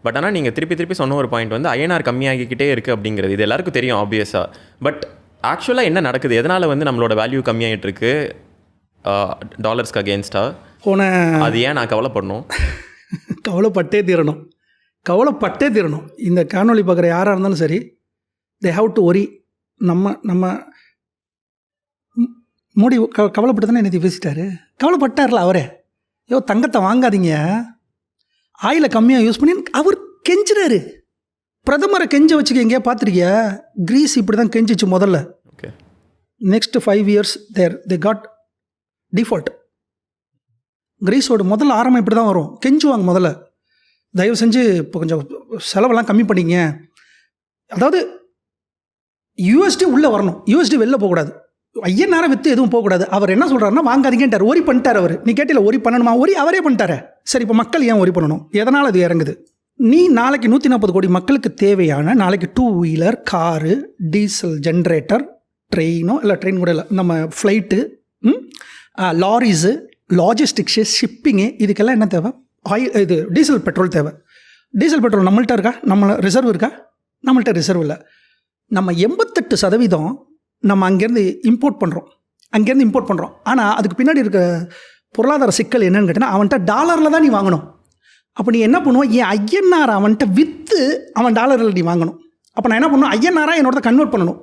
But ஆனால் நீங்கள் திருப்பி திருப்பி சொன்ன ஒரு பாயிண்ட் வந்து ஐஎன்ஆர் கம்மியாகிக்கிட்டே இருக்குது அப்படிங்கிறது இது எல்லாருக்கும் தெரியும் ஆப்வியஸாக. பட் ஆக்சுவலாக என்ன நடக்குது, எதனால் வந்து நம்மளோட வேல்யூ கம்மியாகிட்டு இருக்கு டாலர்ஸ்க்கு அகேன்ஸ்டாக? அது ஏன் நான் கவலைப்படணும்? கவலைப்பட்டே தீரணும். இந்த காணொலி பார்க்குற யாராக இருந்தாலும் சரி, தே ஹாவ் டு ஒரி. நம்ம மோடி கவலைப்பட்டு தானே என்னை பேசிட்டாரு. கவலைப்பட்டார்ல அவரே. தங்கத்தை வாங்காதீங்க, ஆயிலை கம்மியாக யூஸ் பண்ணி அவர் கெஞ்சுறாரு. பிரதமரை கெஞ்ச வச்சுக்க எங்கேயா பார்த்துருக்கியா? கிரீஸ் இப்படி தான் கெஞ்சிச்சு முதல்ல. Next 5 years they got default. கிரீஸோட முதல்ல ஆரம்பம் இப்படி தான் வரும், கெஞ்சுவாங்க முதல்ல. தயவு செஞ்சு இப்போ கொஞ்சம் செலவெல்லாம் கம்மி பண்ணிங்க. அதாவது யூஎஸ்டி உள்ளே வரணும், யூஎஸ்டி வெளில போகக்கூடாது, ஐயனார விற்று எதுவும் போகக்கூடாது. அவர் என்ன சொல்கிறாருன்னா வாங்காதீங்கன்ட்டார். ஒரி பண்ணிட்டார் அவர். நீ கேட்டில ஒரி பண்ணணுமா? ஒரி அவரே பண்ணிட்டாரு. சரி, இப்போ மக்கள் ஏன் ஒரி பண்ணணும்? எதனால் அது இறங்குது? நீ நாளைக்கு 140 கோடி மக்களுக்கு தேவையான நாளைக்கு 2 வீலர், காரு, டீசல் ஜென்ரேட்டர், ட்ரெயினோ இல்லை ட்ரெயின் கூட இல்லை, நம்ம ஃப்ளைட்டு, லாரிஸு, லாஜிஸ்டிக்ஸு, ஷிப்பிங்கு, இதுக்கெல்லாம் என்ன தேவை? ஆயில், இது டீசல் பெட்ரோல் தேவை. டீசல் பெட்ரோல் நம்மள்ட்ட இருக்கா? ரிசர்வ் இருக்கா? நம்மள்ட்ட ரிசர்வ் இல்லை. நம்ம 88% நம்ம அங்கேருந்து இம்போர்ட் பண்ணுறோம். ஆனால் அதுக்கு பின்னாடி இருக்க பொருளாதார சிக்கல் என்னன்னு கேட்டால், அவன்கிட்ட டாலரில் தான் நீ வாங்கணும். அப்போ நீ என்ன பண்ணுவோம்? என் ஐஎன்ஆர் அவன்கிட்ட விற்று அவன் டாலரில் நீ வாங்கணும். அப்போ நான் என்ன பண்ணுவேன்? ஐஎன்ஆராக என்னோட கன்வெர்ட் பண்ணணும்.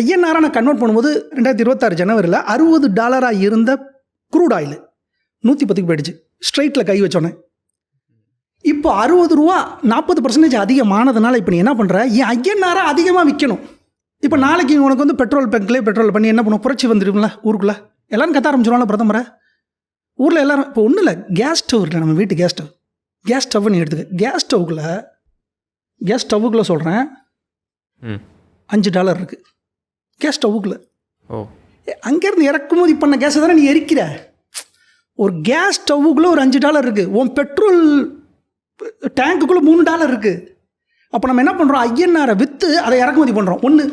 ஐஎன்ஆராக நான் கன்வெர்ட் பண்ணும்போது 2026 ஜனவரியில் $60 இருந்த க்ரூட் ஆயில் 110 போயிடுச்சு. ஸ்ட்ரைட்டில் கை வச்சோன்னே இப்போ $60, 40% அதிகமானதுனால இப்போ நீ என்ன பண்ணுற? என் ஐஎன்ஆராக அதிகமாக விற்கணும். இப்போ நாளைக்கு உனக்கு வந்து பெட்ரோல் பங்க்லேயே பெட்ரோல் பண்ணி என்ன பண்ணுவோம்? புரட்சி வந்துடும்ல ஊருக்குள்ளே. எல்லோரும் கத்த ஆரம்பிச்சிடுவாங்களா பிரதமரை? ஊரில் எல்லோரும் இப்போ ஒன்றும் இல்லை, கேஸ் ஸ்டவ் இருக்குல்ல, நம்ம வீட்டு கேஸ் ஸ்டவ் நீ எடுத்துக்க. கேஸ் ஸ்டவ்வுக்குள்ளே சொல்கிறேன், $5 இருக்குது கேஸ் ஸ்டவ்வுக்குள்ளே. அங்கேருந்து இறக்குமதி பண்ண கேஸை தானே நீ எரிக்கிற. ஒரு கேஸ் ஸ்டவ்வுக்குள்ளே ஒரு $5 இருக்குது. உன் பெட்ரோல் டேங்குக்குள்ளே $3 இருக்குது. அப்போ நம்ம என்ன பண்ணுறோம்? ஐஎன்ஆரை விற்று அதை இறக்குமதி பண்ணுறோம். ஒன்று.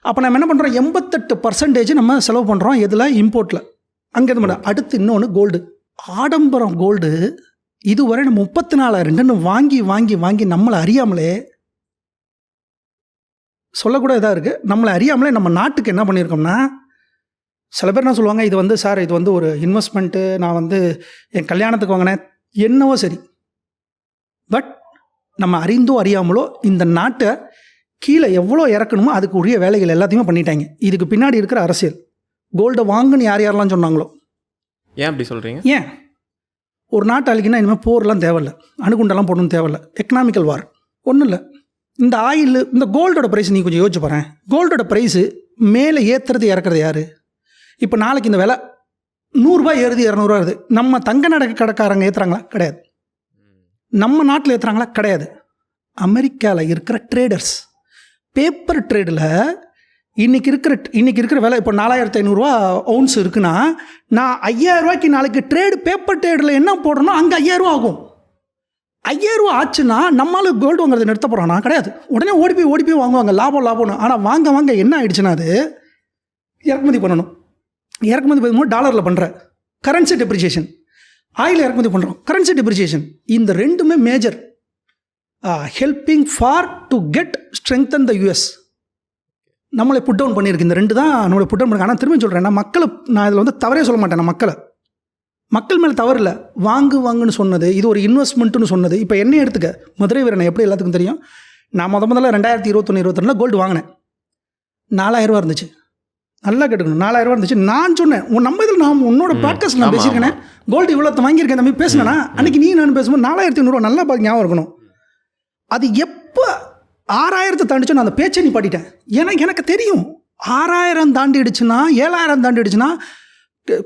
அப்போ நம்ம என்ன பண்ணுறோம்? 88% நம்ம செலவு பண்ணுறோம். எதில்? இம்போர்ட்டில். அங்கேருந்து பண்ண. அடுத்து இன்னொன்று கோல்டு. ஆடம்பரம் கோல்டு இதுவரை நம்ம 34,000 வாங்கி நம்மளை அறியாமலே, சொல்லக்கூட இதாக இருக்குது, நம்மளை அறியாமலே நம்ம நாட்டுக்கு என்ன பண்ணியிருக்கோம்னா, சில பேர் என்ன சொல்லுவாங்க, இது வந்து சார் இது வந்து ஒரு இன்வெஸ்ட்மெண்ட்டு, நான் வந்து என் கல்யாணத்துக்கு வாங்கினேன், என்னவோ சரி. பட் நம்ம அறிந்தோ அறியாமலோ இந்த நாட்டை கீழே எவ்வளோ இறக்கணுமோ அதுக்கு உரிய வேலைகள் எல்லாத்தையுமே பண்ணிட்டாங்க. இதுக்கு பின்னாடி இருக்கிற அரசியல். கோல்டை வாங்குன்னு யாரெல்லாம் சொன்னாங்களோ. ஏன் அப்படி சொல்கிறீங்க? ஏன் ஒரு நாட்டு அழிக்குன்னா இனிமேல் போர்லாம் தேவையில்லை, அணுகுண்டெல்லாம் போடணும்னு தேவையில்லை, எக்கனாமிக்கல் வார் ஒன்றும் இல்லை. இந்த ஆயில், இந்த கோல்டோட ப்ரைஸ் நீ கொஞ்சம் யோசிச்சு பாருங்க. கோல்டோட ப்ரைஸு மேலே ஏற்றுறது இறக்குறது யார்? இப்போ நாளைக்கு இந்த விலை $100 ஏறுது, $200 ஏறுது. நம்ம தங்க நகை கடைக்காரங்க ஏற்றுறாங்களா? கிடையாது. நம்ம நாட்டில் ஏற்றுறாங்களா? கிடையாது. அமெரிக்காவில் இருக்கிற ட்ரேடர்ஸ், பேப்பர் ட்ரேடில் இன்றைக்கி இருக்கிற விலை இப்போ $4,500 ounce இருக்குன்னா, நான் $5,000 நாளைக்கு ட்ரேடு பேப்பர் ட்ரேடில் என்ன போடுறனோ அங்கே $5,000 ஆகும். $5,000 ஆச்சுன்னா நம்மளால கோல்டு வாங்குறதை நிறுத்த போகிறானா? கிடையாது. உடனே ஓடி போய் வாங்குவாங்க, லாபம்னு. ஆனால் வாங்க என்ன ஆயிடுச்சுன்னா, அது இறக்குமதி பண்ணணும். இறக்குமதி பண்ணும்போது டாலரில் பண்ணுற கரன்சி டெப்ரிசியேஷன், ஆயில் இறக்குமதி பண்ணுறோம், கரன்சி டெப்ரிசியேஷன். இந்த ரெண்டுமே major helping for to get strengthen the US. நம்மளை புட் டவுன் பண்ணியிருக்கு. இந்த ரெண்டு தான் நம்மளை புட் டவுன் பண்ணி. ஆனால் திரும்பி சொல்கிறேன், நான் இதில் வந்து தவறே சொல்ல மாட்டேன். நான் மக்கள் மேலே தவறு இல்லை. வாங்குன்னு சொன்னது, இது ஒரு இன்வெஸ்ட்மெண்ட்டுன்னு சொன்னது. இப்போ என்ன எடுத்துக்க, மதுரை வீரனை எப்படி எல்லாத்துக்கும் தெரியும். நான் முதல்ல 2021-22 கோல்டு வாங்கினேன். $4,000 இருந்துச்சு. நல்லா கேட்டுக்கணும், $4,000 இருந்துச்சு. நான் சொன்னேன், நம்ம இதில் நான் உன்னோட பாட்காஸ்ட் நான் பேசியிருக்கேன், கோல்டு இவ்வளோ வாங்கியிருக்கேன் தம்பி பேசினேன்னா. அன்றைக்கி நான் பேசும்போது $4,500 நல்லா ஞாபகம் இருக்கணும். அது எப்போ 6,000 தாண்டிச்சோ நான் அந்த பேச்சை நீ பாட்டிட்டேன். ஏன்னா எனக்கு தெரியும் 6,000 தாண்டிடுச்சுன்னா, 7,000 தாண்டிடுச்சுன்னா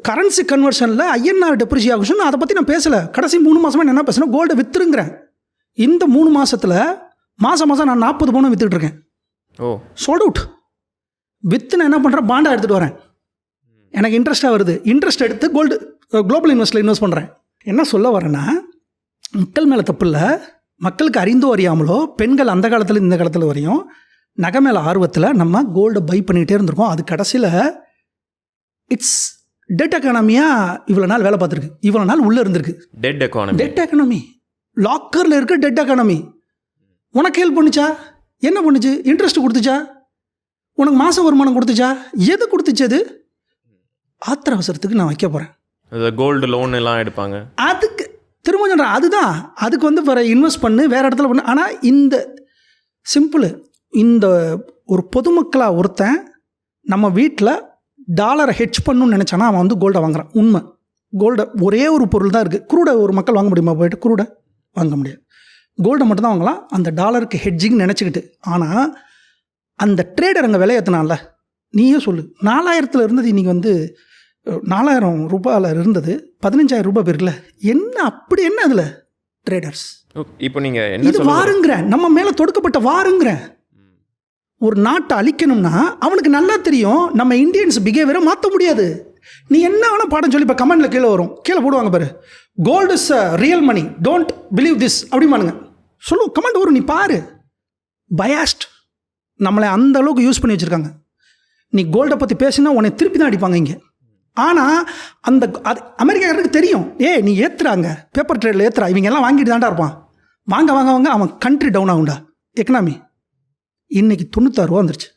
கரன்சி கன்வர்ஷனில் ஐஎன்ஆர் டெப்ரிசியேஷன், அதை பற்றி நான் பேசலை. கடைசி 3 மாதமாக என்ன பேசுகிறேன், கோல்டை விற்றுருங்கிறேன். இந்த 3 மாதத்தில் மாதம் நான் 40 பவுன் விற்றுக்கிட்டு இருக்கேன். Sold out. விற்று நான் என்ன பண்ணுறேன், பாண்டாக எடுத்துகிட்டு வரேன். எனக்கு இன்ட்ரெஸ்ட்டாக வருது. இன்ட்ரெஸ்ட் எடுத்து கோல்டு குளோபல் இன்வெஸ்ட் பண்ணுறேன். என்ன சொல்ல வரேன்னா, மக்கள் மேலே தப்பு இல்லை. மக்களுக்கு அறிந்தோ அறியாமலோ பெண்கள் அந்த காலத்தில் இந்த காலத்தில் வரையும் நகை மேலே ஆர்வத்தில் நம்ம கோல்டை பை பண்ணிகிட்டே இருந்திருக்கோம். அது கடைசியில் இட்ஸ் டெட் எக்கானமியாக இவ்வளோ நாள் வேலை பார்த்துருக்கு, இவ்வளோ நாள் உள்ளே இருந்திருக்கு. Dead economy. லாக்கரில் இருக்க டெட் எக்கானமி. உனக்கு ஹெல்ப் பண்ணுச்சா? என்ன பண்ணுச்சு? இன்ட்ரெஸ்ட் கொடுத்துச்சா? உனக்கு மாத வருமானம் கொடுத்துச்சா? எது கொடுத்துச்சு? அது ஆத்திர அவசரத்துக்கு நான் வைக்க போகிறேன். கோல்டு லோன் எல்லாம் எடுப்பாங்க. அதுக்கு திரும்ப சொல்கிறேன், அதுதான் அதுக்கு வந்து வேறு இன்வெஸ்ட் பண்ணு, வேறு இடத்துல பண்ணு. ஆனால் இந்த சிம்பிள், இந்த ஒரு பொதுமக்களாக ஒருத்தன் நம்ம வீட்டில் டாலரை ஹெட்ஜ் பண்ணணும்னு நினச்சானா அவன் வந்து கோல்டை வாங்குறான். உண்மை. கோல்டை ஒரே ஒரு பொருள் தான் இருக்குது. குரூடை ஒரு மக்கள் வாங்க முடியுமா? போய்ட்டு குரூடை வாங்க முடியாது. கோல்டை மட்டும் தான் வாங்கலாம், அந்த டாலருக்கு ஹெட்ஜிங் நினச்சிக்கிட்டு. ஆனால் அந்த ட்ரேடர் அங்கே விலையேற்றினால நீயே சொல்லு, 4000 இருந்தது இன்றைக்கி வந்து 4000 ரூபாயில் இருந்தது 15,000 ரூபாய் பேரில். என்ன அப்படி என்ன அதில் ட்ரேடர்ஸ்? இப்போ நீங்கள் என்ன இது வாருங்கிறேன், நம்ம மேலே தொடுக்கப்பட்ட வாருங்கிறேன். ஒரு நாட்டை அழிக்கணும்னா அவனுக்கு நல்லா தெரியும் நம்ம இந்தியன்ஸ் பிஹேவியரை மாற்ற முடியாது. நீ என்ன வேணால் பாடம் சொல்லி இப்போ கமெண்டில் கீழே வரும், கீழே போடுவாங்க பாரு, gold is real money, don't believe this அப்படிமானுங்க. சொல்லுவோம், கமெண்ட் வரும், நீ பாரு. பயாஸ்ட், நம்மளை அந்த அளவுக்கு யூஸ் பண்ணி வச்சுருக்காங்க. நீ கோல்டை பற்றி பேசினா உன்னை திருப்பி தான் அடிப்பாங்க இங்கே. ஆனால் அந்த அது அமெரிக்காருக்கு தெரியும், நீ ஏற்றுறாங்க பேப்பர் ட்ரேடில் ஏற்றுறா, இவங்க எல்லாம் வாங்கிட்டு தாண்டா இருப்பான், வாங்க வாங்க வாங்க, அவன் கண்ட்ரி டவுன் ஆகுண்டா எக்கனாமி. இன்றைக்கி 96 ரூபா வந்துருச்சு.